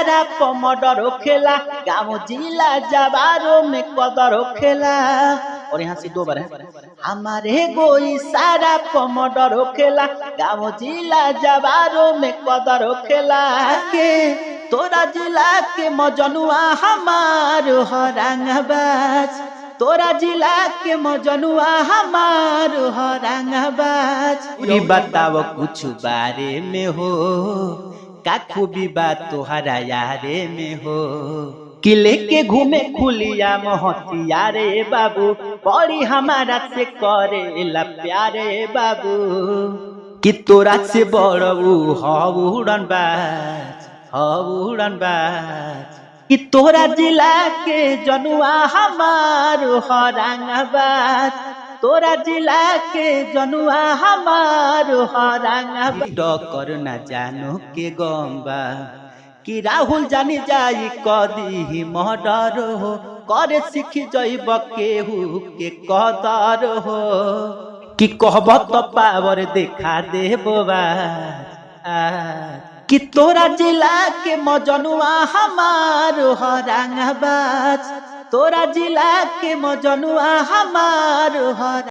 इशारा पर मर्डर होखेला, गाँव जिला जवारों में कदर होखेला। और यहाँ से 2 बार है, हमारे गो इशारा पर मर्डर होखेला, गाँव जिला जवारों में कदर होखेला। के तोरा जिला के मजनुआ हमार हरंगबाज, तोरा जिला के मजनुआ हमार हरंगबाज। बताओ कुछ बारे में हो, का खूबी बात तोहरा यारे में हो, कि लेके घूमे खुलिया महतिया रे बाबू, बड़ी हमारा से करेला प्यारे बाबू। कि तोरा से बड़ू हौड़न बाज, हौड़न बाज। कि तोरा जिला के जनुआ हमार हरंगबाज, तोरा जिला के जनुआ हमार हरंगबाज। डकर न जानो के गम्बा, कि राहुल जानी जाई कदी मर्डर हो, करे सीख जइब केहू के कदर हो। कि कहब तो पावर देखा देबो कि तोरा जिला के मजनुआ हमार हरंगबाज, तोरा जिला के मजनुआ हमार